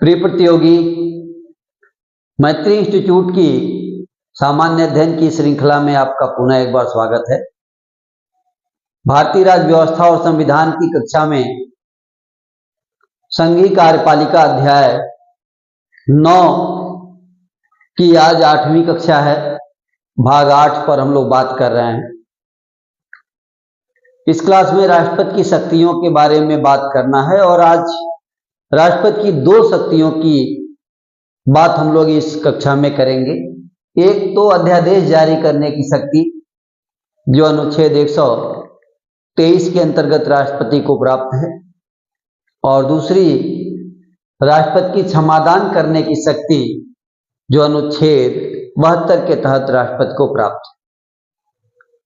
प्रिय प्रतियोगी, मैत्री इंस्टीट्यूट की सामान्य अध्ययन की श्रृंखला में आपका पुनः एक बार स्वागत है। भारतीय राज्य व्यवस्था और संविधान की कक्षा में संघीय कार्यपालिका अध्याय 9 की आज 8वीं कक्षा है। भाग 8 पर हम लोग बात कर रहे हैं। इस क्लास में राष्ट्रपति की शक्तियों के बारे में बात करना है और आज राष्ट्रपति की 2 शक्तियों की बात हम लोग इस कक्षा में करेंगे। एक तो अध्यादेश जारी करने की शक्ति, जो अनुच्छेद 123 के अंतर्गत राष्ट्रपति को प्राप्त है, और दूसरी राष्ट्रपति की क्षमादान करने की शक्ति, जो अनुच्छेद 72 के तहत राष्ट्रपति को प्राप्त है।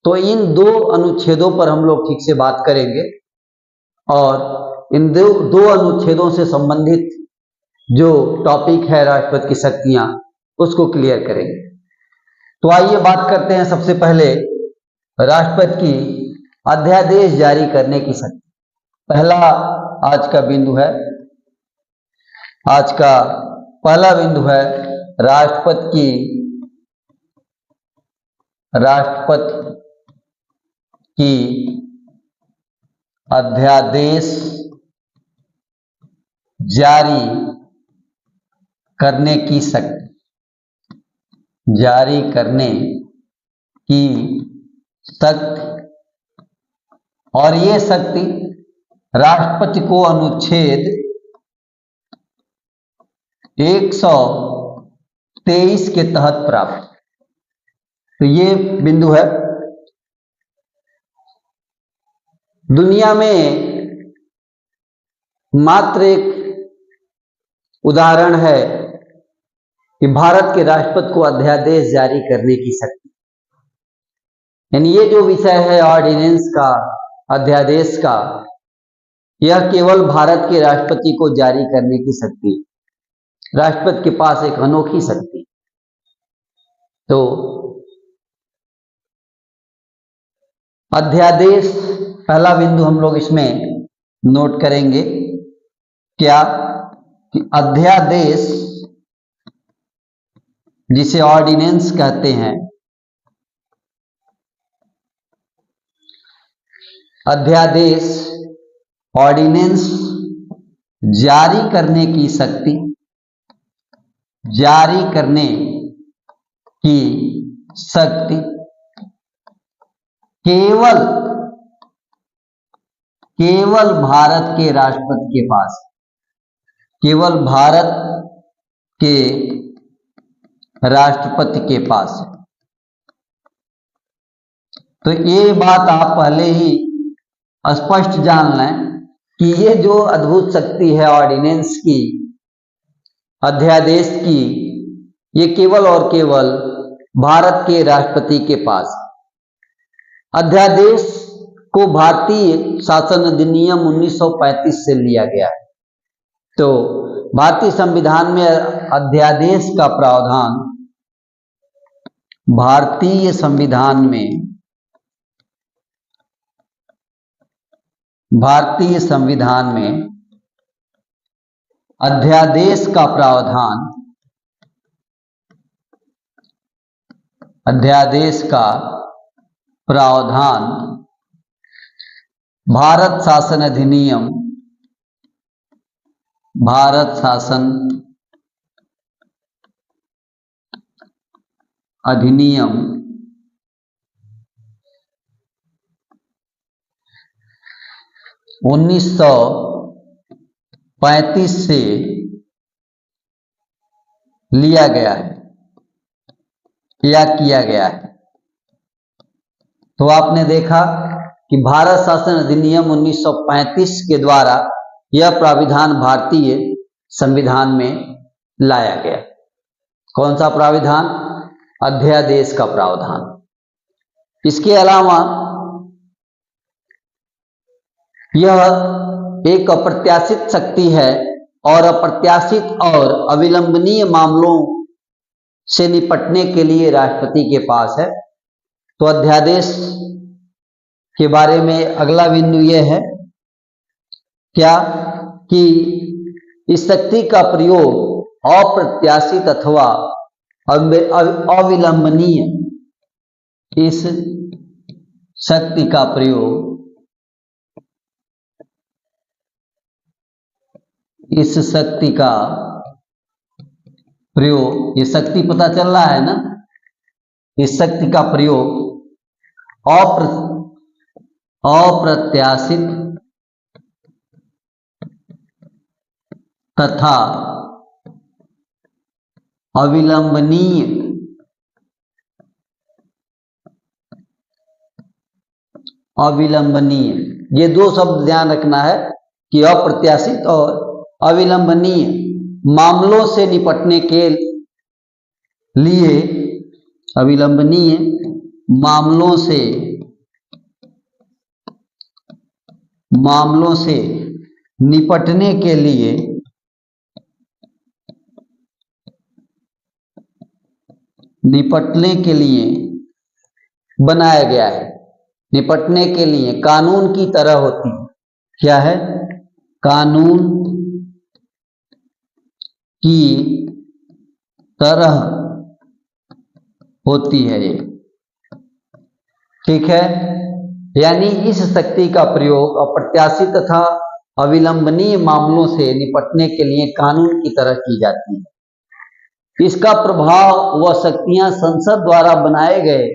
तो इन 2 अनुच्छेदों पर हम लोग ठीक से बात करेंगे और इन दो अनुच्छेदों से संबंधित जो टॉपिक है राष्ट्रपति की शक्तियां, उसको क्लियर करेंगे। तो आइए बात करते हैं सबसे पहले राष्ट्रपति की अध्यादेश जारी करने की शक्ति। पहला आज का बिंदु है, आज का पहला बिंदु है राष्ट्रपति की अध्यादेश जारी करने की शक्ति, जारी करने की शक्ति। और ये शक्ति राष्ट्रपति को अनुच्छेद 123 के तहत प्राप्त। तो ये बिंदु है। दुनिया में मात्र एक उदाहरण है कि भारत के राष्ट्रपति को अध्यादेश जारी करने की शक्ति, यानी ये जो विषय है ऑर्डिनेंस का, अध्यादेश का, यह केवल भारत के राष्ट्रपति को जारी करने की शक्ति। राष्ट्रपति के पास एक अनोखी शक्ति। तो अध्यादेश, पहला बिंदु हम लोग इसमें नोट करेंगे। क्या कि अध्यादेश, जिसे ऑर्डिनेंस कहते हैं, अध्यादेश ऑर्डिनेंस जारी करने की शक्ति, जारी करने की शक्ति केवल भारत के राष्ट्रपति के पास, केवल भारत के राष्ट्रपति के पास है। तो ये बात आप पहले ही स्पष्ट जान लें कि ये जो अद्भुत शक्ति है ऑर्डिनेंस की, अध्यादेश की, ये केवल और केवल भारत के राष्ट्रपति के पास। अध्यादेश को भारतीय शासन अधिनियम 1935 से लिया गया है। तो भारतीय संविधान में अध्यादेश का प्रावधान, भारतीय संविधान में अध्यादेश का प्रावधान, अध्यादेश का प्रावधान भारत शासन अधिनियम, भारत शासन अधिनियम 1935 से लिया गया है या किया गया है। तो आपने देखा कि भारत शासन अधिनियम 1935 के द्वारा यह प्राविधान भारतीय संविधान में लाया गया। कौन सा प्राविधान? अध्यादेश का प्रावधान। इसके अलावा यह एक अप्रत्याशित शक्ति है और अप्रत्याशित और अविलंबनीय मामलों से निपटने के लिए राष्ट्रपति के पास है। तो अध्यादेश के बारे में अगला बिंदु यह है क्या कि इस शक्ति का प्रयोग अप्रत्याशित अथवा अविलंबनीय, इस शक्ति का प्रयोग, इस शक्ति का प्रयोग, ये शक्ति पता चल रहा है ना, इस शक्ति का प्रयोग अप्रत्याशित तथा अविलंबनीय, ये दो शब्द ध्यान रखना है कि अप्रत्याशित और अविलंबनीय मामलों से निपटने के लिए, अविलंबनीय मामलों से निपटने के लिए बनाया गया है, निपटने के लिए कानून की तरह होती है। क्या है? कानून की तरह होती है ये, ठीक है। यानी इस शक्ति का प्रयोग अप्रत्याशित तथा अविलंबनीय मामलों से निपटने के लिए कानून की तरह की जाती है। इसका प्रभाव व शक्तियां संसद द्वारा बनाए गए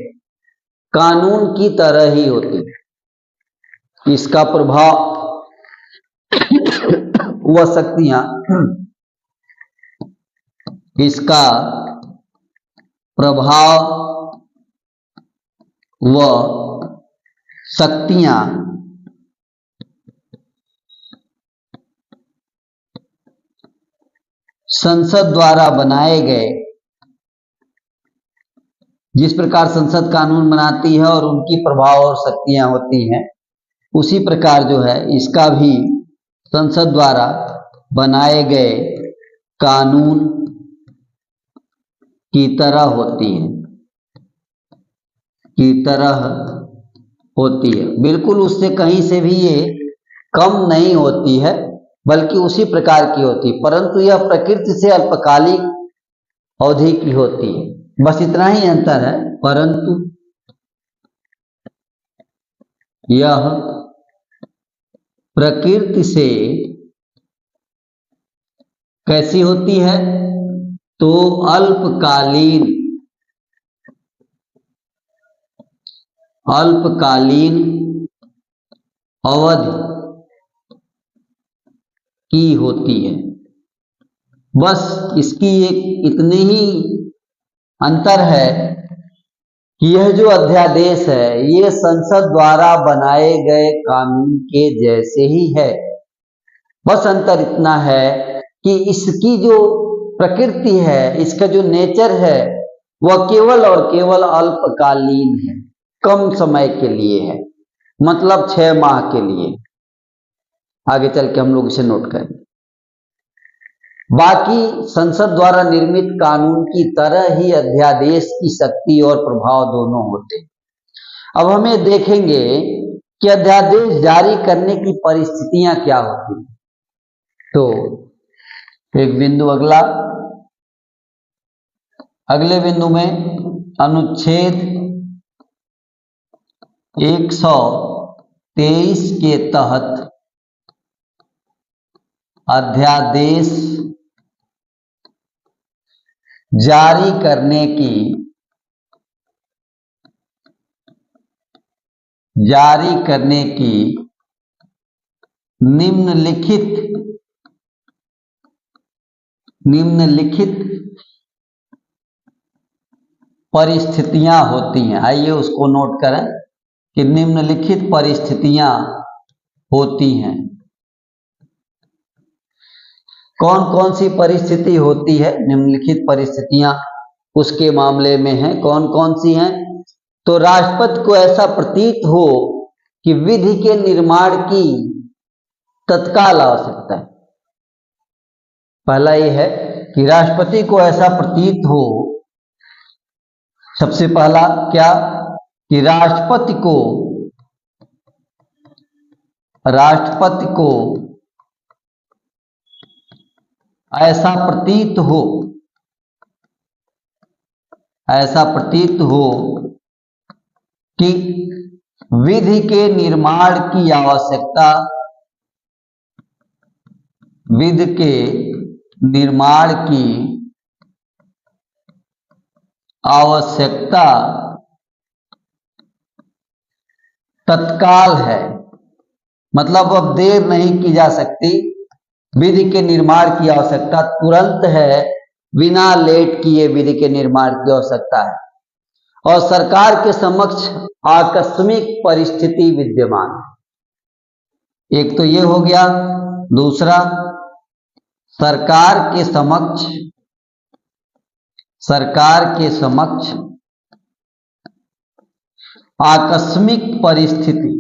कानून की तरह ही होती है। इसका प्रभाव व शक्तियां, इसका प्रभाव व शक्तियां संसद द्वारा बनाए गए, जिस प्रकार संसद कानून बनाती है और उनकी प्रभाव और शक्तियां होती हैं, उसी प्रकार जो है इसका भी संसद द्वारा बनाए गए कानून की तरह होती है, बिल्कुल उससे कहीं से भी ये कम नहीं होती है, बल्कि उसी प्रकार की होती है, परंतु यह प्रकृति से अल्पकालिक अवधि की होती है। बस इतना ही अंतर है, परंतु यह प्रकृति से कैसी होती है? तो अल्पकालीन अवधि की होती है। बस इसकी एक इतनी ही अंतर है कि यह जो अध्यादेश है ये संसद द्वारा बनाए गए कानून के जैसे ही है। बस अंतर इतना है कि इसकी जो प्रकृति है, इसका जो नेचर है, वह केवल और केवल अल्पकालीन है, कम समय के लिए है, मतलब 6 माह के लिए। आगे चल के हम लोग इसे नोट करेंगे। बाकी संसद द्वारा निर्मित कानून की तरह ही अध्यादेश की शक्ति और प्रभाव दोनों होते हैं। अब हमें देखेंगे कि अध्यादेश जारी करने की परिस्थितियां क्या होती हैं। तो एक बिंदु अगले बिंदु में अनुच्छेद 123 के तहत अध्यादेश जारी करने की निम्नलिखित परिस्थितियां होती हैं। आइए उसको नोट करें कि निम्नलिखित परिस्थितियां होती हैं। कौन कौन सी परिस्थिति होती है? निम्नलिखित परिस्थितियां उसके मामले में हैं। कौन कौन सी हैं? तो राष्ट्रपति को ऐसा प्रतीत हो कि विधि के निर्माण की तत्काल आवश्यकता है। पहला यह है कि राष्ट्रपति को ऐसा प्रतीत हो, सबसे पहला क्या, कि राष्ट्रपति को ऐसा प्रतीत हो कि विधि के निर्माण की आवश्यकता तत्काल है। मतलब अब देर नहीं की जा सकती, विधि के निर्माण की आवश्यकता तुरंत है, बिना लेट किए विधि के निर्माण की आवश्यकता है। और सरकार के समक्ष आकस्मिक परिस्थिति विद्यमान है। एक तो ये हो गया। दूसरा, सरकार के समक्ष आकस्मिक परिस्थिति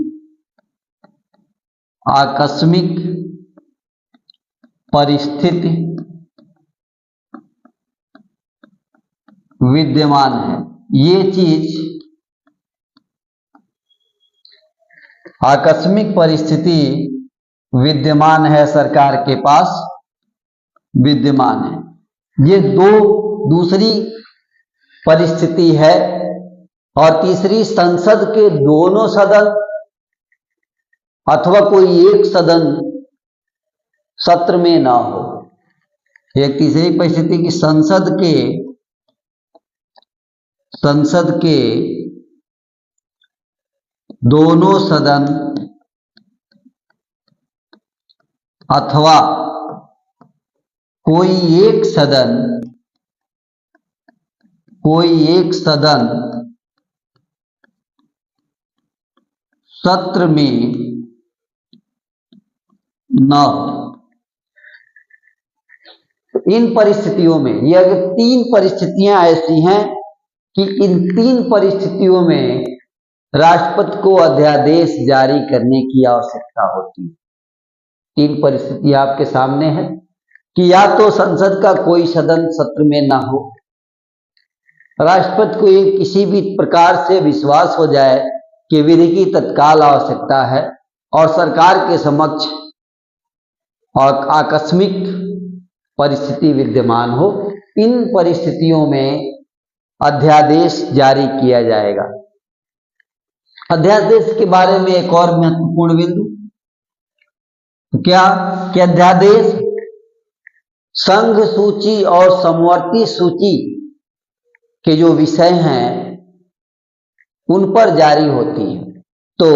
विद्यमान है। ये चीज, आकस्मिक परिस्थिति विद्यमान है, सरकार के पास विद्यमान है। ये दूसरी परिस्थिति है। और तीसरी, संसद के दोनों सदन अथवा कोई एक सदन सत्र में ना हो। एक तीसरी परिस्थिति की संसद के दोनों सदन अथवा कोई एक सदन सत्र में न हो। इन परिस्थितियों में, ये अगर 3 परिस्थितियां ऐसी हैं कि इन 3 परिस्थितियों में राष्ट्रपति को अध्यादेश जारी करने की आवश्यकता होती है। 3 परिस्थितियां आपके सामने है कि या तो संसद का कोई सदन सत्र में ना हो, राष्ट्रपति को ये किसी भी प्रकार से विश्वास हो जाए कि विधि की तत्काल आवश्यकता है और सरकार के समक्ष और आकस्मिक परिस्थिति विद्यमान हो। इन परिस्थितियों में अध्यादेश जारी किया जाएगा। अध्यादेश के बारे में एक और महत्वपूर्ण बिंदु, क्या कि अध्यादेश संघ सूची और समवर्ती सूची के जो विषय हैं उन पर जारी होती है। तो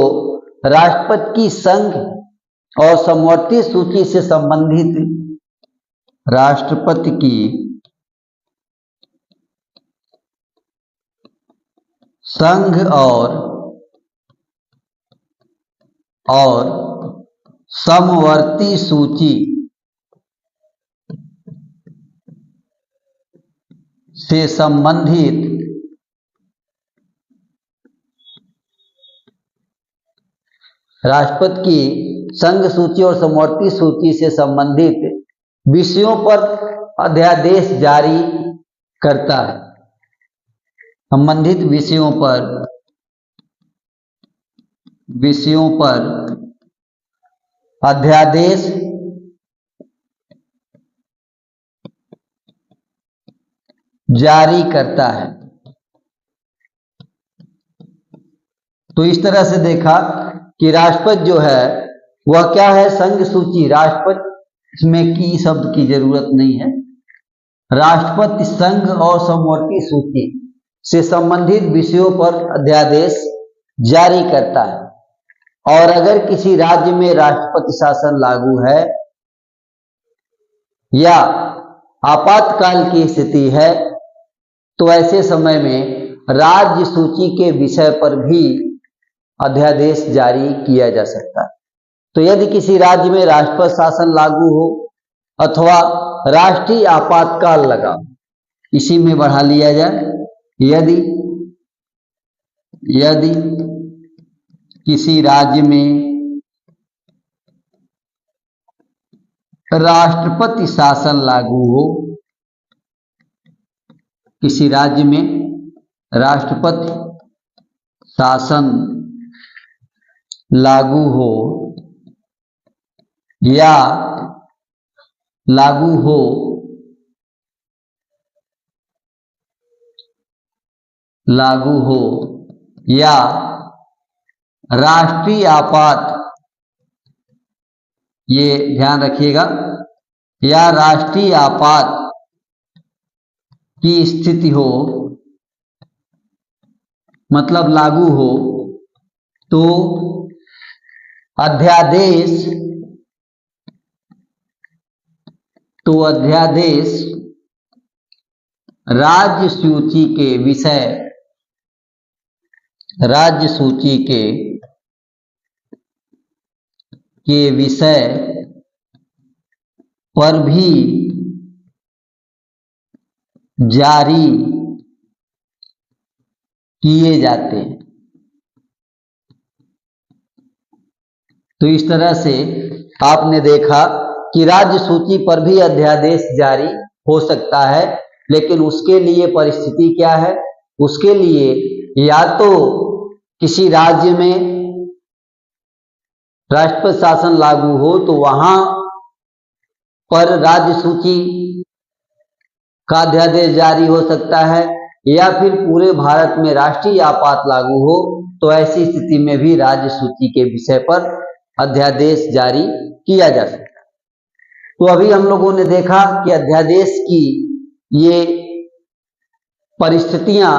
राष्ट्रपति की संघ और समवर्ती सूची से संबंधित राष्ट्रपति की संघ और समवर्ती सूची से संबंधित राष्ट्रपति की संघ सूची और समवर्ती सूची से संबंधित विषयों पर अध्यादेश जारी करता है। संबंधित विषयों पर अध्यादेश जारी करता है। तो इस तरह से देखा कि राष्ट्रपति जो है वह क्या है, संघ सूची। राष्ट्रपति इसमें की शब्द की जरूरत नहीं है। राष्ट्रपति संघ और समवर्ती सूची से संबंधित विषयों पर अध्यादेश जारी करता है। और अगर किसी राज्य में राष्ट्रपति शासन लागू है या आपातकाल की स्थिति है तो ऐसे समय में राज्य सूची के विषय पर भी अध्यादेश जारी किया जा सकता है। तो यदि किसी राज्य में राष्ट्रपति शासन लागू हो अथवा राष्ट्रीय आपातकाल लगा, इसी में बढ़ा लिया जाए, यदि किसी राज्य में राष्ट्रपति शासन लागू हो, किसी राज्य में राष्ट्रपति शासन लागू हो या लागू हो या राष्ट्रीय आपात, ये ध्यान रखिएगा, या राष्ट्रीय आपात की स्थिति हो, मतलब लागू हो, तो अध्यादेश राज्य सूची के विषय पर भी जारी किए जाते हैं। तो इस तरह से आपने देखा कि राज्य सूची पर भी अध्यादेश जारी हो सकता है, लेकिन उसके लिए परिस्थिति क्या है? उसके लिए या तो किसी राज्य में राष्ट्रपति शासन लागू हो तो वहां पर राज्य सूची का अध्यादेश जारी हो सकता है, या फिर पूरे भारत में राष्ट्रीय आपात लागू हो तो ऐसी स्थिति में भी राज्य सूची के विषय पर अध्यादेश जारी किया जा सकता है। तो अभी हम लोगों ने देखा कि अध्यादेश की ये परिस्थितियां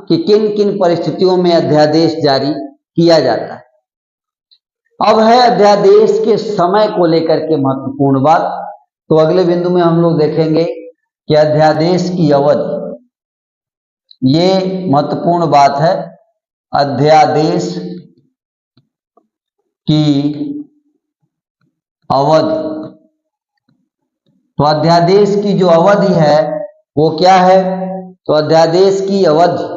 कि किन किन परिस्थितियों में अध्यादेश जारी किया जाता है। अब है अध्यादेश के समय को लेकर के महत्वपूर्ण बात। तो अगले बिंदु में हम लोग देखेंगे कि अध्यादेश की अवधि, ये महत्वपूर्ण बात है। अध्यादेश की अवधि, तो अध्यादेश की जो अवधि है वो क्या है? तो अध्यादेश की अवधि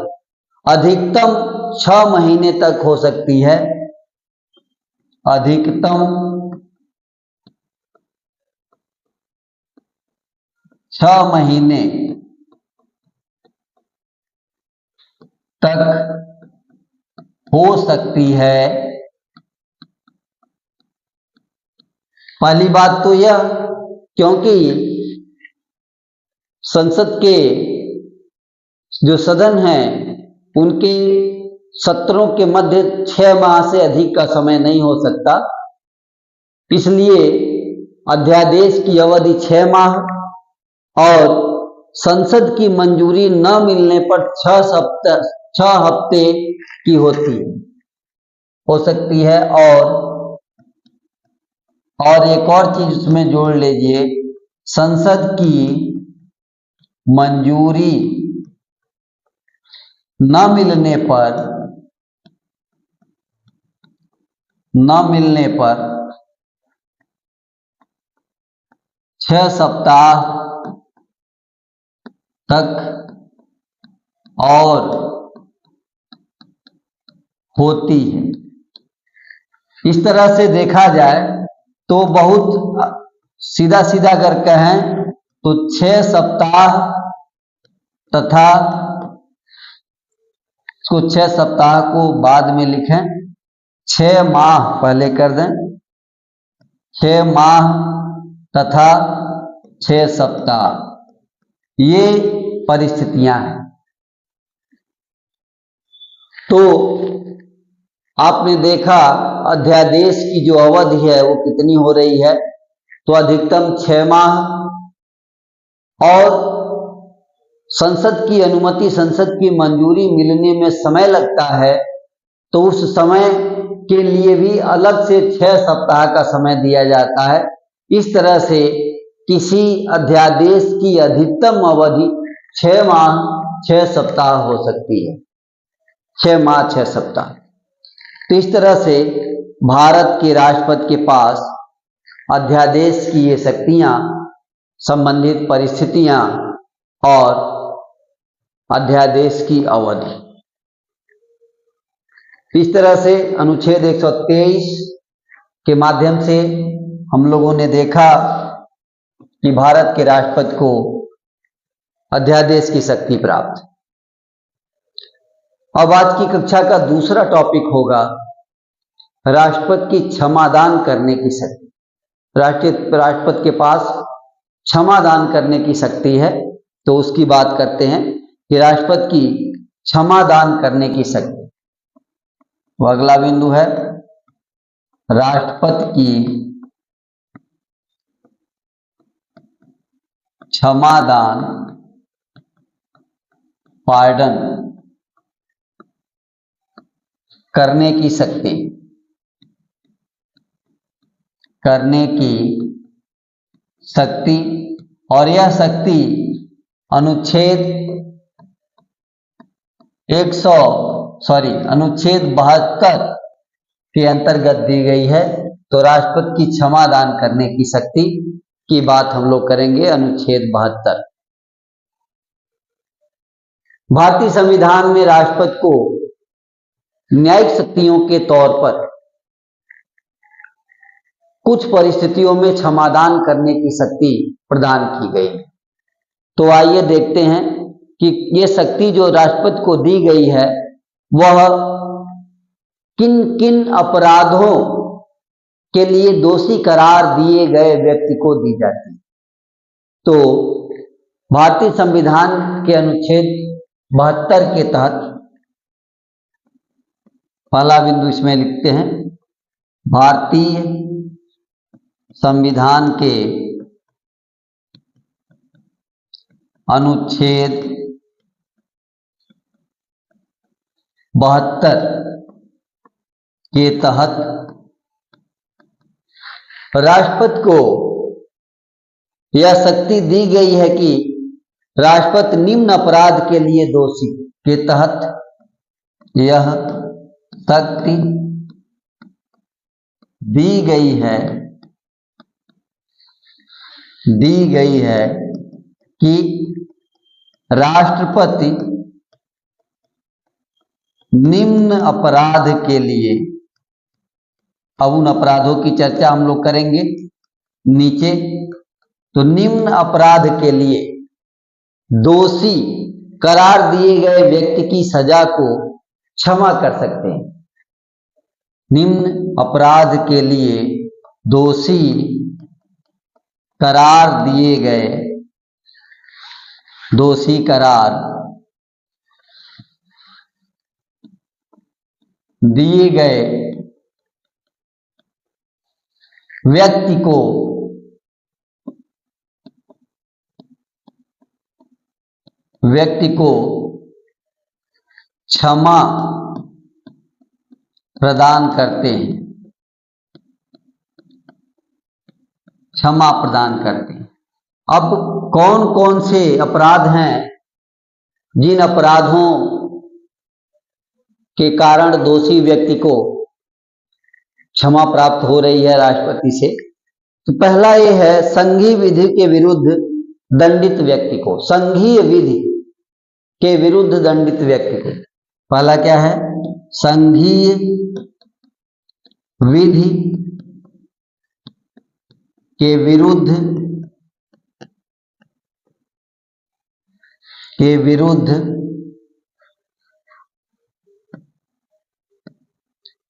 अधिकतम 6 महीने तक हो सकती है। अधिकतम 6 महीने तक हो सकती है। पहली बात तो यह, क्योंकि संसद के जो सदन हैं उनके सत्रों के मध्य 6 माह से अधिक का समय नहीं हो सकता, इसलिए अध्यादेश की अवधि 6 माह और संसद की मंजूरी न मिलने पर 6 हफ्ते की हो सकती है। और एक और चीज उसमें जोड़ लीजिए, संसद की मंजूरी न मिलने पर 6 सप्ताह तक और होती है। इस तरह से देखा जाए तो बहुत सीधा अगर कहें तो 6 सप्ताह तथा इसको 6 सप्ताह को बाद में लिखें, 6 माह पहले कर दें, 6 माह तथा 6 सप्ताह, ये परिस्थितियां हैं। तो आपने देखा अध्यादेश की जो अवधि है वो कितनी हो रही है, तो अधिकतम 6 माह, और संसद की अनुमति, संसद की मंजूरी मिलने में समय लगता है, तो उस समय के लिए भी अलग से 6 सप्ताह का समय दिया जाता है। इस तरह से किसी अध्यादेश की अधिकतम अवधि 6 माह 6 सप्ताह हो सकती है। 6 माह 6 सप्ताह। तो इस तरह से भारत के राष्ट्रपति के पास अध्यादेश की ये शक्तियां, संबंधित परिस्थितियां और अध्यादेश की अवधि। इस तरह से अनुच्छेद 123 के माध्यम से हम लोगों ने देखा कि भारत के राष्ट्रपति को अध्यादेश की शक्ति प्राप्त। अब आज की कक्षा का दूसरा टॉपिक होगा राष्ट्रपति की क्षमादान करने की शक्ति। राष्ट्रपति के पास क्षमा दान करने की शक्ति है, तो उसकी बात करते हैं कि राष्ट्रपति की क्षमा दान करने की शक्ति। वो अगला बिंदु है राष्ट्रपति की क्षमा दान, पार्डन करने की शक्ति, करने की शक्ति। और यह शक्ति अनुच्छेद 72 के अंतर्गत दी गई है। तो राष्ट्रपति की क्षमा दान करने की शक्ति की बात हम लोग करेंगे, अनुच्छेद 72। भारतीय संविधान में राष्ट्रपति को न्यायिक शक्तियों के तौर पर कुछ परिस्थितियों में क्षमादान करने की शक्ति प्रदान की गई है। तो आइए देखते हैं कि ये शक्ति जो राष्ट्रपति को दी गई है वह किन किन अपराधों के लिए दोषी करार दिए गए व्यक्ति को दी जाती है। तो भारतीय संविधान के अनुच्छेद 72 के तहत पहला बिंदु इसमें लिखते हैं, भारतीय संविधान के अनुच्छेद 72 के तहत राष्ट्रपति को यह शक्ति दी गई है कि राष्ट्रपति निम्न अपराध के लिए दोषी के तहत यह शक्ति दी गई है कि राष्ट्रपति निम्न अपराध के लिए, अब उन अपराधों की चर्चा हम लोग करेंगे नीचे, तो निम्न अपराध के लिए दोषी करार दिए गए व्यक्ति की सजा को क्षमा कर सकते हैं। निम्न अपराध के लिए दोषी करार दिए गए व्यक्ति को क्षमा प्रदान करते हैं, क्षमा प्रदान करते हैं। अब कौन कौन से अपराध हैं जिन अपराधों के कारण दोषी व्यक्ति को क्षमा प्राप्त हो रही है राष्ट्रपति से? तो पहला ये है संघीय विधि के विरुद्ध दंडित व्यक्ति को, संघीय विधि के विरुद्ध दंडित व्यक्ति को। पहला क्या है? संघीय विधि के विरुद्ध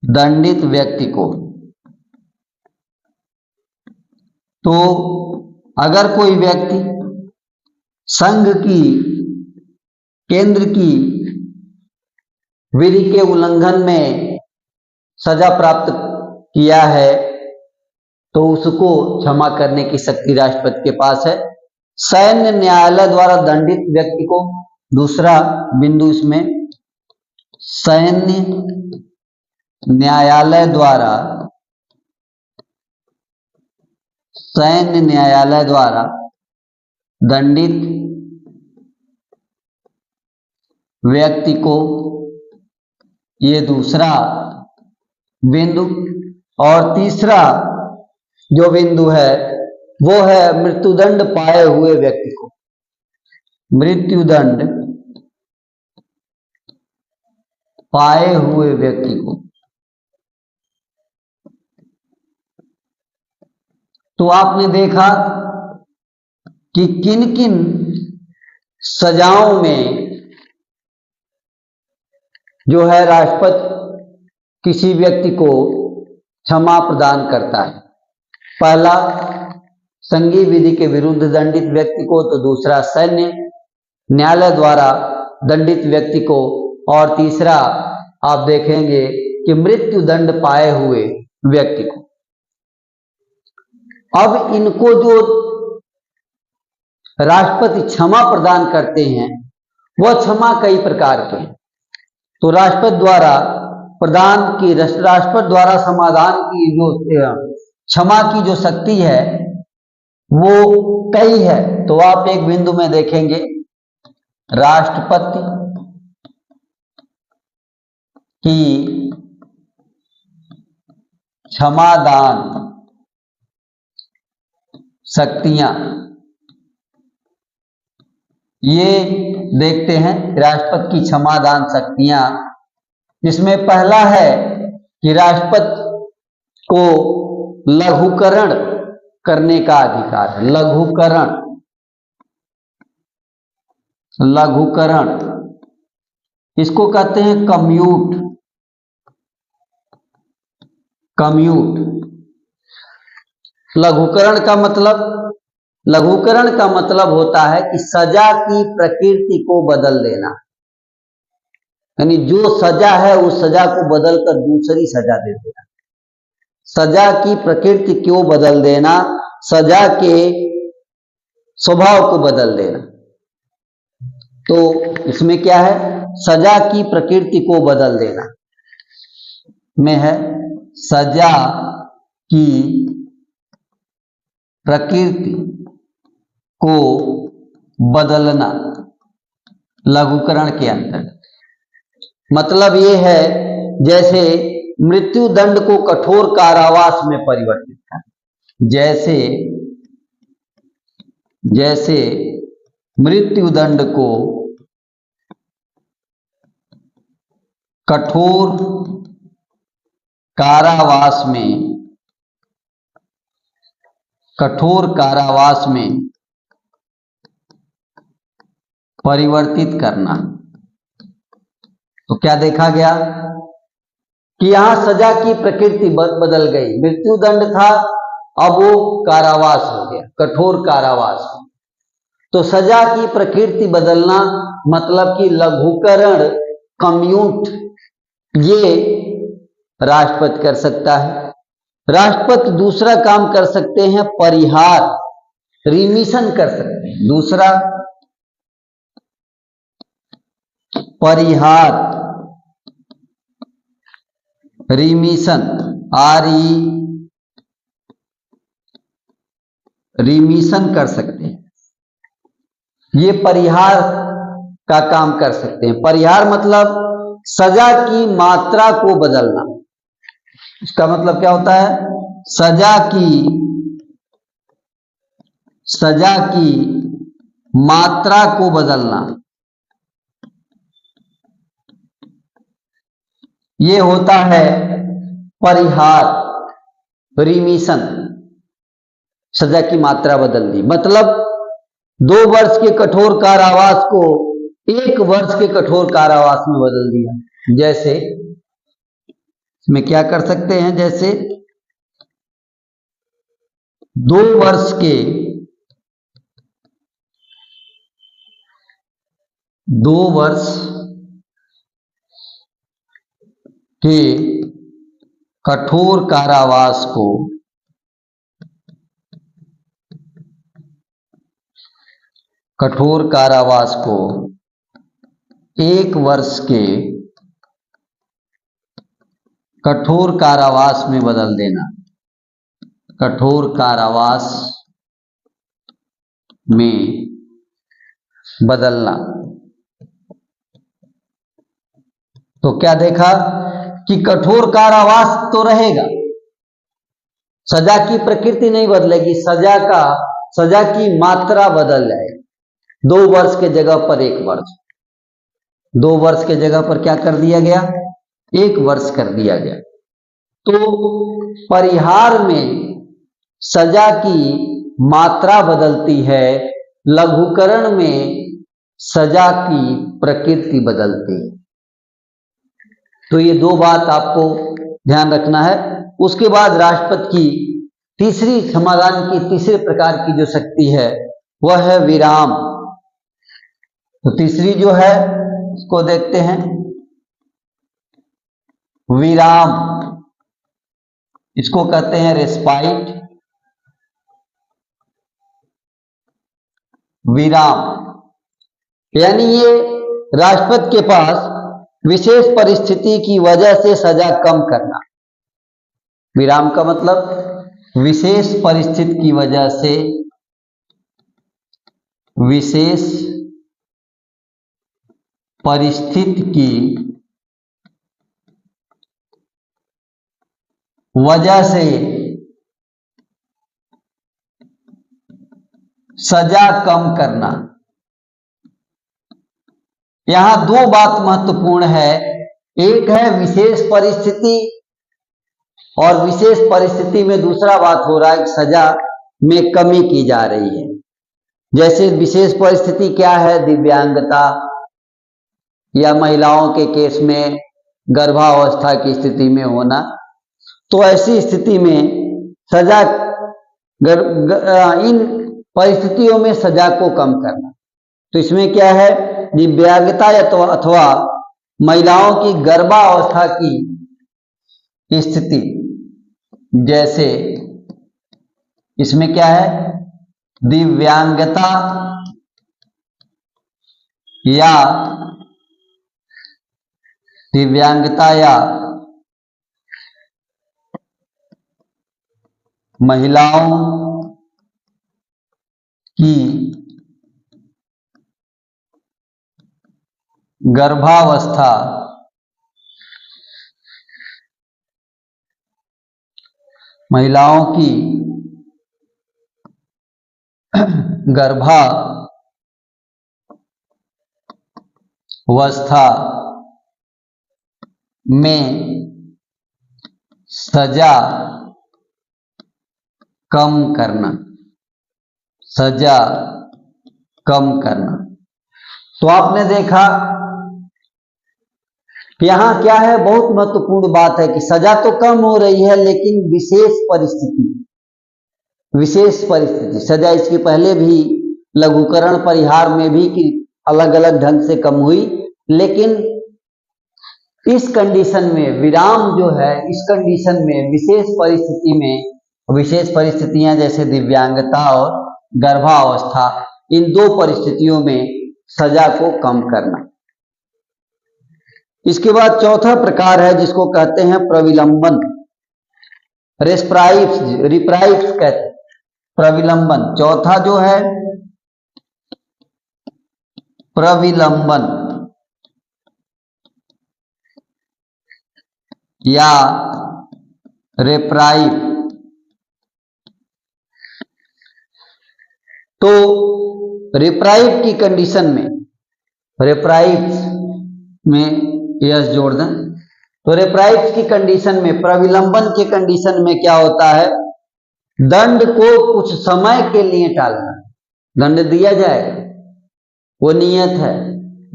दंडित व्यक्ति को। तो अगर कोई व्यक्ति संघ की, केंद्र की विधि के उल्लंघन में सजा प्राप्त किया है तो उसको क्षमा करने की शक्ति राष्ट्रपति के पास है। सैन्य न्यायालय द्वारा दंडित व्यक्ति को, दूसरा बिंदु इसमें, सैन्य न्यायालय द्वारा दंडित व्यक्ति को, ये दूसरा बिंदु। और तीसरा जो बिंदु है वो है मृत्युदंड पाए हुए व्यक्ति को, मृत्युदंड पाए हुए व्यक्ति को। तो आपने देखा कि किन किन सजाओं में जो है राष्ट्रपति किसी व्यक्ति को क्षमा प्रदान करता है। पहला संघीय विधि के विरुद्ध दंडित व्यक्ति को, तो दूसरा सैन्य न्यायालय द्वारा दंडित व्यक्ति को, और तीसरा आप देखेंगे कि मृत्यु दंड पाए हुए व्यक्ति को। अब इनको जो राष्ट्रपति क्षमा प्रदान करते हैं वह क्षमा कई प्रकार के हैं। तो राष्ट्रपति द्वारा प्रदान की, राष्ट्रपति द्वारा समाधान की जो क्षमा की जो शक्ति है वो कई है। तो आप एक बिंदु में देखेंगे राष्ट्रपति की क्षमादान शक्तियां, ये देखते हैं राष्ट्रपति की क्षमादान शक्तियां, जिसमें पहला है कि राष्ट्रपति को लघुकरण करने का अधिकार है। लघुकरण इसको कहते हैं कम्यूट। लघुकरण का मतलब होता है कि सजा की प्रकृति को बदल देना, यानी जो सजा है उस सजा को बदलकर दूसरी सजा दे देना। सजा की प्रकृति को बदल देना, सजा के स्वभाव को बदल देना। तो इसमें क्या है, सजा की प्रकृति को बदल देना में है सजा की प्रकृति को बदलना लघुकरण के अंतर्गत। मतलब ये है जैसे मृत्यु दंड को कठोर कारावास में परिवर्तित करना। जैसे मृत्यु दंड को कठोर कारावास में परिवर्तित करना। तो क्या देखा गया कि यहां सजा की प्रकृति बदल गई। मृत्यु दंड था, अब वो कारावास हो गया, कठोर कारावास। तो सजा की प्रकृति बदलना मतलब कि लघुकरण, कम्यूट, ये राष्ट्रपति कर सकता है। राष्ट्रपति दूसरा काम कर सकते हैं, परिहार, रिमिशन कर सकते हैं। दूसरा परिहार, रिमिशन, रिमिशन कर सकते हैं। ये परिहार का काम कर सकते हैं। परिहार मतलब सजा की मात्रा को बदलना। इसका मतलब क्या होता है, सजा की मात्रा को बदलना। ये होता है परिहार, रिमिशन। सजा की मात्रा बदल दी मतलब 2 वर्ष के कठोर कारावास को 1 वर्ष के कठोर कारावास में बदल दिया। जैसे इसमें क्या कर सकते हैं, जैसे 2 वर्ष के कठोर कारावास को 1 वर्ष के कठोर कारावास में बदल देना। कठोर कारावास में बदलना। तो क्या देखा कि कठोर कारावास तो रहेगा, सजा की प्रकृति नहीं बदलेगी, सजा की मात्रा बदल जाएगी। 2 वर्ष के जगह पर 1 वर्ष, 2 वर्ष के जगह पर क्या कर दिया गया, 1 वर्ष कर दिया गया। तो परिहार में सजा की मात्रा बदलती है, लघुकरण में सजा की प्रकृति बदलती है। तो ये 2 बात आपको ध्यान रखना है। उसके बाद राष्ट्रपति की तीसरी समाधान की तीसरे प्रकार की जो शक्ति है वह है विराम। तो तीसरी जो है इसको देखते हैं, विराम, इसको कहते हैं रेस्पाइट, विराम। यानी ये राष्ट्रपति के पास विशेष परिस्थिति की वजह से सजा कम करना। विराम का मतलब विशेष परिस्थिति की वजह से, विशेष परिस्थिति की वजह से सजा कम करना। यहां दो बात महत्वपूर्ण है, एक है विशेष परिस्थिति और विशेष परिस्थिति में दूसरा बात हो रहा है कि सजा में कमी की जा रही है। जैसे विशेष परिस्थिति क्या है, दिव्यांगता या महिलाओं के केस में गर्भावस्था की स्थिति में होना। तो ऐसी स्थिति में सजा, इन परिस्थितियों में सजा को कम करना। तो इसमें क्या है, दिव्यांगता अथवा महिलाओं की गर्भावस्था की स्थिति, जैसे इसमें क्या है, दिव्यांगता या महिलाओं की गर्भावस्था, महिलाओं की गर्भावस्था में सजा कम करना, सजा कम करना। तो आपने देखा यहां क्या है, बहुत महत्वपूर्ण बात है कि सजा तो कम हो रही है लेकिन विशेष परिस्थिति सजा इसके पहले भी लघुकरण परिहार में भी कि अलग अलग ढंग से कम हुई, लेकिन इस कंडीशन में विराम जो है, इस कंडीशन में विशेष परिस्थिति में, विशेष परिस्थितियां जैसे दिव्यांगता और गर्भावस्था, इन दो परिस्थितियों में सजा को कम करना। इसके बाद चौथा प्रकार है जिसको कहते हैं प्रविलंबन, रिप्राइव्स कहते हैं प्रविलंबन। चौथा जो है प्रविलंबन या रेप्राइव। तो रेप्राइव की कंडीशन में, रेप्राइव में यस जोड़ दें, तो रेप्राइव की कंडीशन में, प्रविलंबन के कंडीशन में क्या होता है, दंड को कुछ समय के लिए टालना। दंड दिया जाएगा, वो नियत है,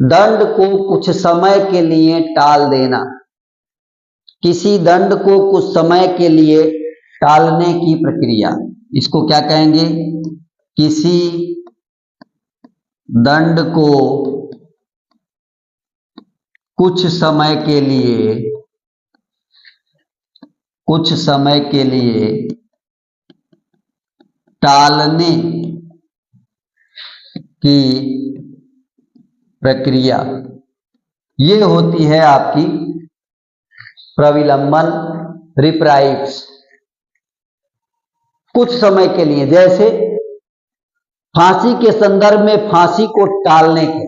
दंड को कुछ समय के लिए टाल देना। किसी दंड को कुछ समय के लिए टालने की प्रक्रिया, इसको क्या कहेंगे, किसी दंड को कुछ समय के लिए टालने की प्रक्रिया, ये होती है आपकी प्रविलंबन, रिप्राइव्स। कुछ समय के लिए, जैसे फांसी के संदर्भ में फांसी को टालने के,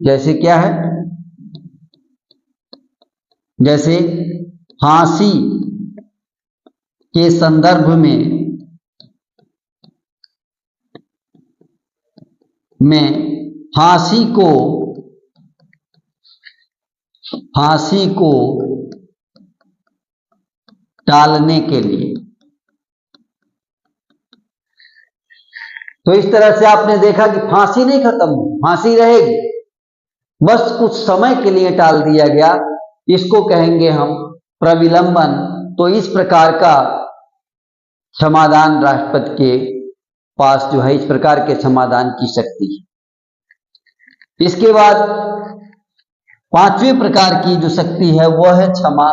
जैसे क्या है, जैसे फांसी के संदर्भ में फांसी को टालने के लिए। तो इस तरह से आपने देखा कि फांसी नहीं खत्म हुई, फांसी रहेगी, बस कुछ समय के लिए टाल दिया गया, इसको कहेंगे हम प्रविलंबन। तो इस प्रकार का क्षमादान राष्ट्रपति के पास जो है इस प्रकार के क्षमादान की शक्ति है। इसके बाद पांचवें प्रकार की जो शक्ति है वह है क्षमा।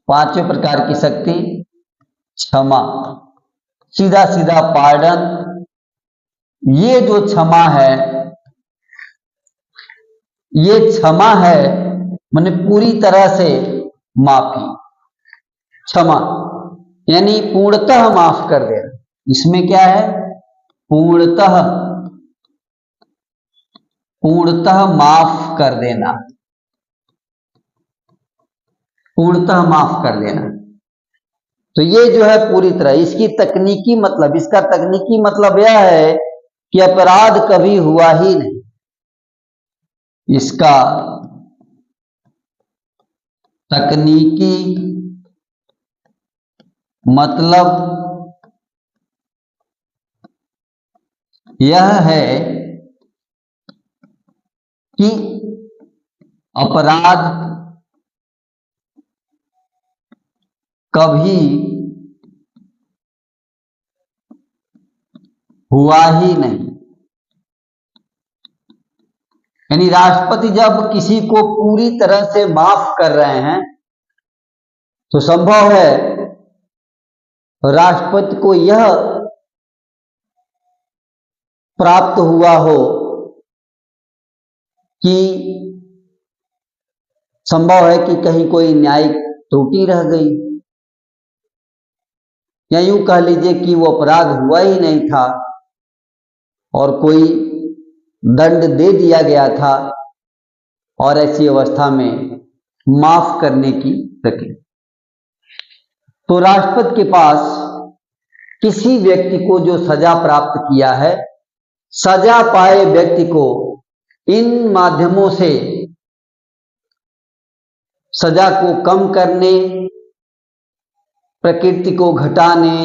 पांचवें प्रकार की शक्ति क्षमा, सीधा सीधा पार्डन। ये जो क्षमा है, ये क्षमा है माने पूरी तरह से माफी। क्षमा यानी पूर्णतः माफ कर देना। इसमें क्या है? पूर्णतः माफ कर देना, पूर्णतः माफ कर देना। तो ये जो है पूरी तरह, इसकी तकनीकी मतलब, इसका तकनीकी मतलब यह है कि अपराध कभी हुआ ही नहीं। इसका तकनीकी मतलब यह है कि अपराध कभी हुआ ही नहीं। यानी राष्ट्रपति जब किसी को पूरी तरह से माफ कर रहे हैं तो संभव है राष्ट्रपति को यह प्राप्त हुआ हो कि संभव है कि कहीं कोई न्यायिक त्रुटि रह गई, या यूं कह लीजिए कि वो अपराध हुआ ही नहीं था और कोई दंड दे दिया गया था, और ऐसी अवस्था में माफ करने की प्रक्रिया। तो राष्ट्रपति के पास किसी व्यक्ति को जो सजा प्राप्त किया है, सजा पाए व्यक्ति को इन माध्यमों से सजा को कम करने, प्रकृति को घटाने,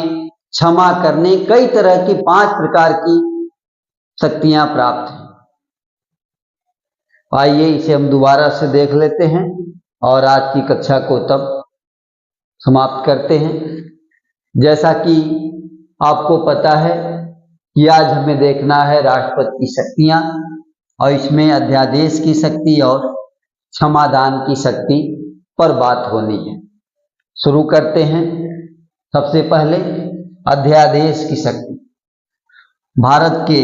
क्षमा करने, कई तरह की 5 प्रकार की शक्तियां प्राप्त हैं। आइए इसे हम दोबारा से देख लेते हैं और आज की कक्षा को तब समाप्त करते हैं। जैसा कि आपको पता है कि आज हमें देखना है राष्ट्रपति की शक्तियां, और इसमें अध्यादेश की शक्ति और क्षमादान की शक्ति पर बात होनी है। शुरू करते हैं। सबसे पहले अध्यादेश की शक्ति। भारत के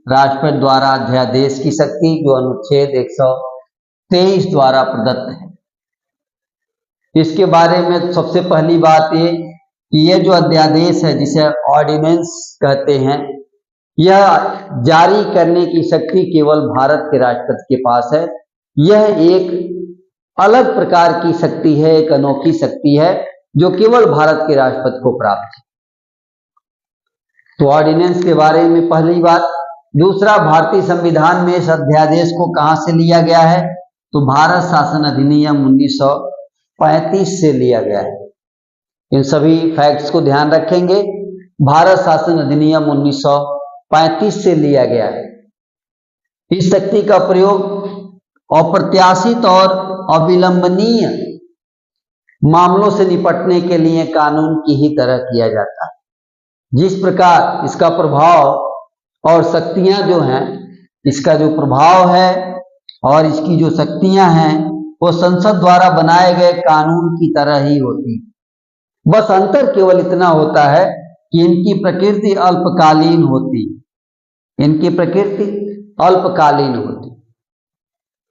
राष्ट्रपति द्वारा अध्यादेश की शक्ति जो अनुच्छेद 123 द्वारा प्रदत्त है। इसके बारे में सबसे पहली बात ये कि यह जो अध्यादेश है जिसे ऑर्डिनेंस कहते हैं, यह जारी करने की शक्ति केवल भारत के राष्ट्रपति के पास है। यह एक अलग प्रकार की शक्ति है, एक अनोखी शक्ति है जो केवल भारत के राष्ट्रपति को प्राप्त है। तो ऑर्डिनेंस के बारे में पहली बात। दूसरा, भारतीय संविधान में इस अध्यादेश को कहां से लिया गया है? तो भारत शासन अधिनियम 1935 से लिया गया है। इन सभी फैक्ट्स को ध्यान रखेंगे। भारत शासन अधिनियम 1935 से लिया गया है। इस शक्ति का प्रयोग अप्रत्याशित और अविलंबनीय मामलों से निपटने के लिए कानून की ही तरह किया जाता है। जिस प्रकार इसका प्रभाव और शक्तियां जो हैं, इसका जो प्रभाव है और इसकी जो शक्तियां हैं वो संसद द्वारा बनाए गए कानून की तरह ही होती। बस अंतर केवल इतना होता है कि इनकी प्रकृति अल्पकालीन होती, इनकी प्रकृति अल्पकालीन होती।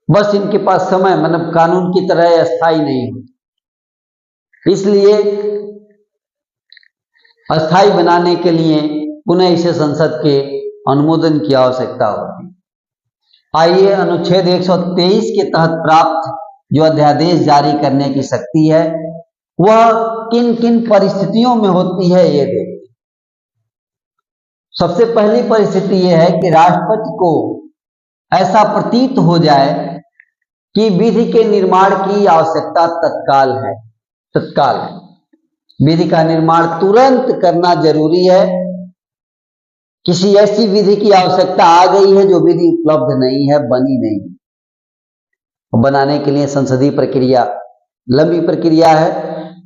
बस इनके पास समय मतलब कानून की तरह अस्थायी नहीं होती। इसलिए अस्थायी बनाने के लिए पुनः इसे संसद के अनुमोदन की आवश्यकता होती। आइए अनुच्छेद 123 के तहत प्राप्त जो अध्यादेश जारी करने की शक्ति है वह किन किन परिस्थितियों में होती है ये देखते। सबसे पहली परिस्थिति यह है कि राष्ट्रपति को ऐसा प्रतीत हो जाए कि विधि के निर्माण की आवश्यकता तत्काल है। विधि का निर्माण तुरंत करना जरूरी है। किसी ऐसी विधि की आवश्यकता आ गई है जो विधि उपलब्ध नहीं है, बनी नहीं, बनाने के लिए संसदीय प्रक्रिया लंबी प्रक्रिया है।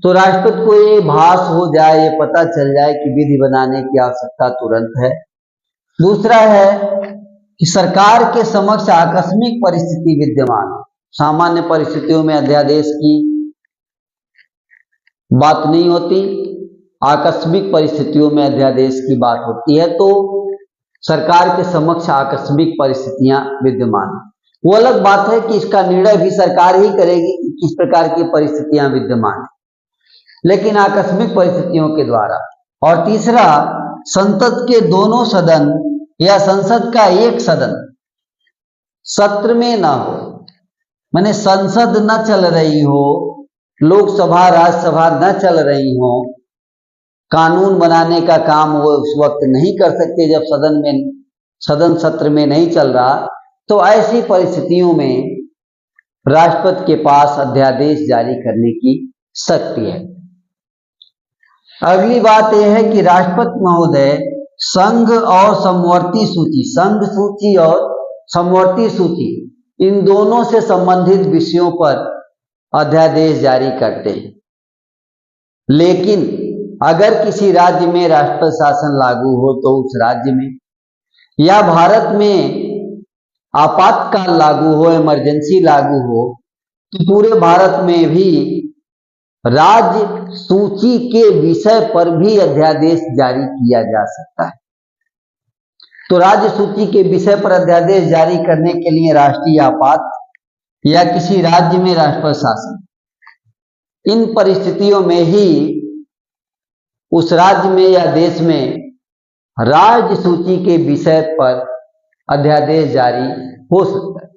तो राष्ट्रपति को ये भास हो जाए, ये पता चल जाए कि विधि बनाने की आवश्यकता तुरंत है। दूसरा है कि सरकार के समक्ष आकस्मिक परिस्थिति विद्यमान है। सामान्य परिस्थितियों में अध्यादेश की बात नहीं होती, आकस्मिक परिस्थितियों में अध्यादेश की बात होती है। तो सरकार के समक्ष आकस्मिक परिस्थितियां विद्यमान है। वो अलग बात है कि इसका निर्णय भी सरकार ही करेगी कि किस प्रकार की परिस्थितियां विद्यमान है, लेकिन आकस्मिक परिस्थितियों के द्वारा। और तीसरा, संसद के दोनों सदन या संसद का एक सदन सत्र में ना हो, माने संसद न चल रही हो, लोकसभा राज्यसभा न चल रही हो, कानून बनाने का काम वो उस वक्त नहीं कर सकते जब सदन सत्र में नहीं चल रहा। तो ऐसी परिस्थितियों में राष्ट्रपति के पास अध्यादेश जारी करने की शक्ति है। अगली बात यह है कि राष्ट्रपति महोदय संघ और समवर्ती सूची, संघ सूची और समवर्ती सूची, इन दोनों से संबंधित विषयों पर अध्यादेश जारी करते हैं। लेकिन अगर किसी राज्य में राष्ट्रपति शासन लागू हो तो उस राज्य में, या भारत में आपातकाल लागू हो, इमरजेंसी लागू हो, तो पूरे भारत में भी राज्य सूची के विषय पर भी अध्यादेश जारी किया जा सकता है। तो राज्य सूची के विषय पर अध्यादेश जारी करने के लिए राष्ट्रीय आपात या किसी राज्य में राष्ट्रपति शासन, इन परिस्थितियों में ही उस राज्य में या देश में राज्य सूची के विषय पर अध्यादेश जारी हो सकता है।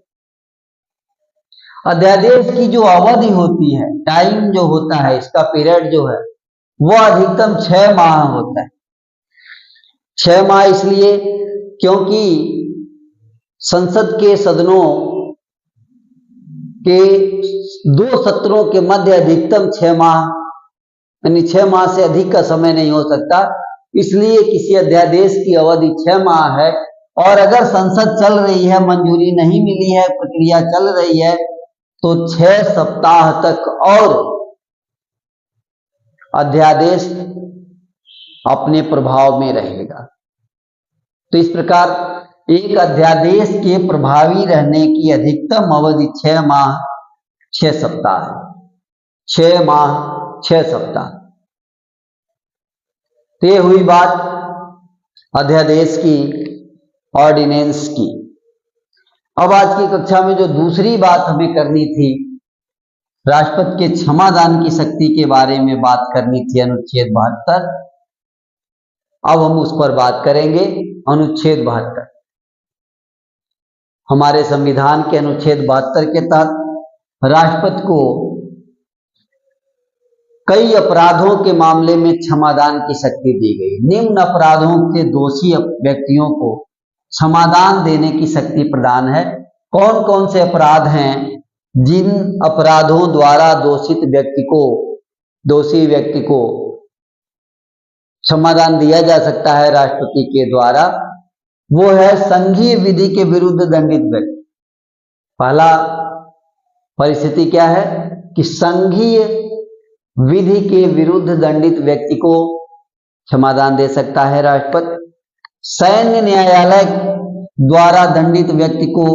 अध्यादेश की जो अवधि होती है, टाइम जो होता है, इसका पीरियड जो है वो अधिकतम 6 माह होता है। 6 माह इसलिए क्योंकि संसद के सदनों के 2 सत्रों के मध्य अधिकतम 6 माह, यानी 6 माह से अधिक का समय नहीं हो सकता। इसलिए किसी अध्यादेश की अवधि 6 माह है। और अगर संसद चल रही है, मंजूरी नहीं मिली है, प्रक्रिया चल रही है, तो 6 सप्ताह तक और अध्यादेश अपने प्रभाव में रहेगा। तो इस प्रकार एक अध्यादेश के प्रभावी रहने की अधिकतम अवधि 6 माह 6 सप्ताह है। 6 माह 6 सप्ताह। तो ये हुई बात अध्यादेश की, ऑर्डिनेंस की। अब आज की कक्षा में जो दूसरी बात हमें करनी थी, राष्ट्रपति के क्षमादान की शक्ति के बारे में बात करनी थी, अनुच्छेद 72। अब हम उस पर बात करेंगे। अनुच्छेद 72 हमारे संविधान के अनुच्छेद 72 के तहत राष्ट्रपति को कई अपराधों के मामले में क्षमादान की शक्ति दी गई। निम्न अपराधों के दोषी व्यक्तियों को क्षमादान देने की शक्ति प्रदान है। कौन कौन से अपराध हैं जिन अपराधों द्वारा दोषी व्यक्ति को क्षमादान दिया जा सकता है राष्ट्रपति के द्वारा? वो है संघीय विधि के विरुद्ध दंडित व्यक्ति। पहला परिस्थिति क्या है कि संघीय विधि के विरुद्ध दंडित व्यक्ति को क्षमादान दे सकता है राष्ट्रपति। सैन्य न्यायालय द्वारा दंडित व्यक्ति को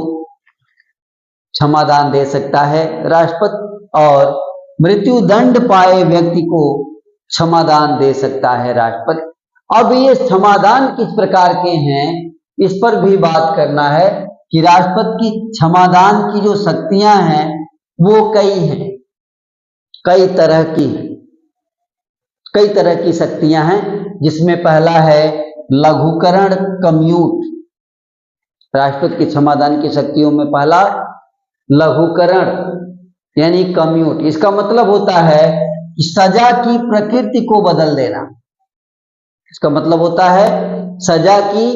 क्षमादान दे सकता है राष्ट्रपति। और मृत्यु दंड पाए व्यक्ति को क्षमादान दे सकता है राष्ट्रपति। अब ये क्षमादान किस प्रकार के हैं, इस पर भी बात करना है कि राष्ट्रपति की क्षमादान की जो शक्तियां हैं वो कई हैं, कई तरह की शक्तियां हैं, जिसमें पहला है लघुकरण, कम्यूट। राष्ट्रपति की क्षमादान की शक्तियों में पहला लघुकरण यानी कम्यूट। इसका मतलब होता है कि सजा की प्रकृति को बदल देना। इसका मतलब होता है सजा की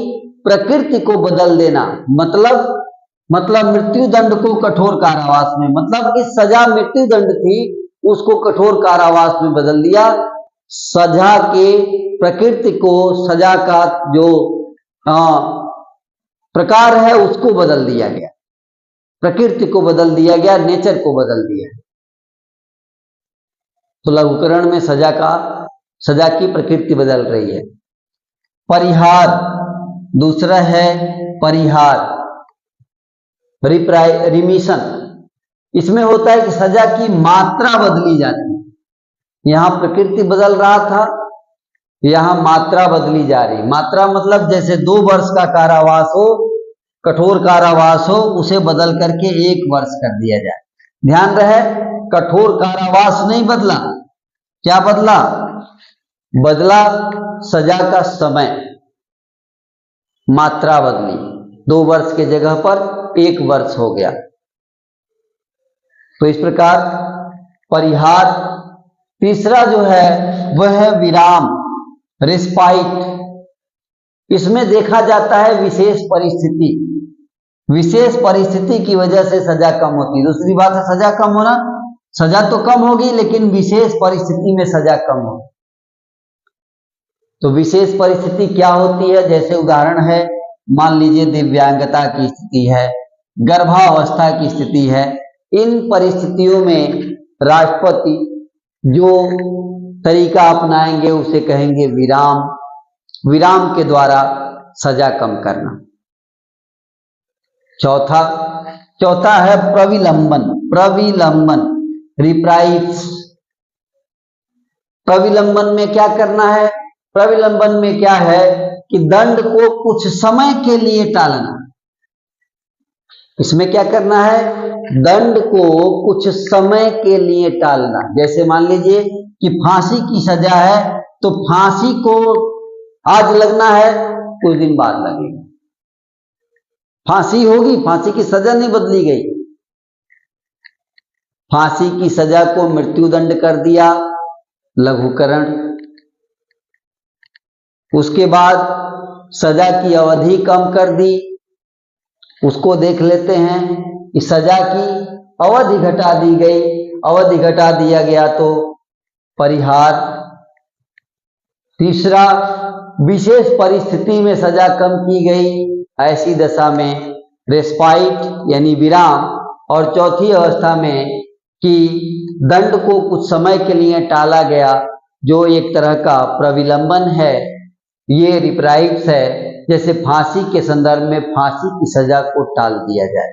प्रकृति को बदल देना। मतलब मृत्यु दंड को कठोर कारावास में, मतलब कि सजा मृत्यु दंड थी उसको कठोर कारावास में बदल दिया। सजा के प्रकृति को, सजा का जो प्रकार है उसको बदल दिया गया, प्रकृति को बदल दिया गया, नेचर को बदल दिया। तो लघुकरण में सजा की प्रकृति बदल रही है। परिहार, दूसरा है परिहार, रिमिशन। इसमें होता है कि सजा की मात्रा बदली जाती है। यहां प्रकृति बदल रहा था, यहां मात्रा बदली जा रही। मात्रा मतलब जैसे 2 वर्ष का कारावास हो, कठोर कारावास हो, उसे बदल करके 1 वर्ष कर दिया जाए। ध्यान रहे, कठोर कारावास नहीं बदला। क्या बदला? बदला सजा का समय, मात्रा बदली। 2 वर्ष के जगह पर 1 वर्ष हो गया। तो इस प्रकार परिहार। तीसरा जो है वह है विराम, रिस्पाइट। इसमें देखा जाता है विशेष परिस्थिति, विशेष परिस्थिति की वजह से सजा कम होती है। दूसरी बात है सजा कम होना, सजा तो कम होगी लेकिन विशेष परिस्थिति में सजा कम होगी। तो विशेष परिस्थिति क्या होती है? जैसे उदाहरण है, मान लीजिए दिव्यांगता की स्थिति है, गर्भावस्था की स्थिति है। इन परिस्थितियों में राष्ट्रपति जो तरीका अपनाएंगे उसे कहेंगे विराम। विराम के द्वारा सजा कम करना। चौथा है प्रविलंबन, रिप्राइज। प्रविलंबन में क्या करना है? प्रविलंबन में क्या है कि दंड को कुछ समय के लिए टालना। इसमें क्या करना है? दंड को कुछ समय के लिए टालना। जैसे मान लीजिए कि फांसी की सजा है, तो फांसी को आज लगना है, कुछ दिन बाद लगेगा। फांसी होगी, फांसी की सजा नहीं बदली गई। फांसी की सजा को मृत्युदंड कर दिया, लघुकरण। उसके बाद सजा की अवधि कम कर दी, उसको देख लेते हैं कि सजा की अवधि घटा दी गई। अवधि घटा दिया गया तो परिहार। तीसरा, विशेष परिस्थिति में सजा कम की गई, ऐसी दशा में रेस्पाइट यानी विराम। और चौथी अवस्था में कि दंड को कुछ समय के लिए टाला गया, जो एक तरह का प्रविलंबन है, ये रिप्राइव्स है। जैसे फांसी के संदर्भ में फांसी की सजा को टाल दिया जाए।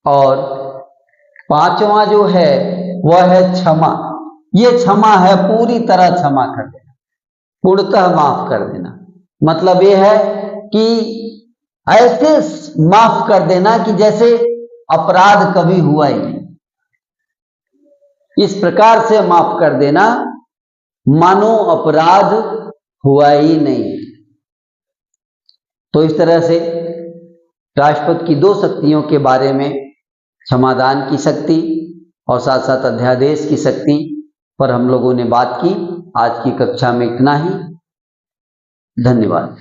और पांचवा जो है वह है क्षमा। ये क्षमा है, पूरी तरह क्षमा कर देना, पूर्णतः माफ कर देना। मतलब ये है कि ऐसे माफ कर देना कि जैसे अपराध कभी हुआ ही नहीं। इस प्रकार से माफ कर देना मानो अपराध हुआ ही नहीं। तो इस तरह से राष्ट्रपति की 2 शक्तियों के बारे में, क्षमादान की शक्ति और साथ साथ अध्यादेश की शक्ति पर हम लोगों ने बात की। आज की कक्षा में इतना ही। धन्यवाद।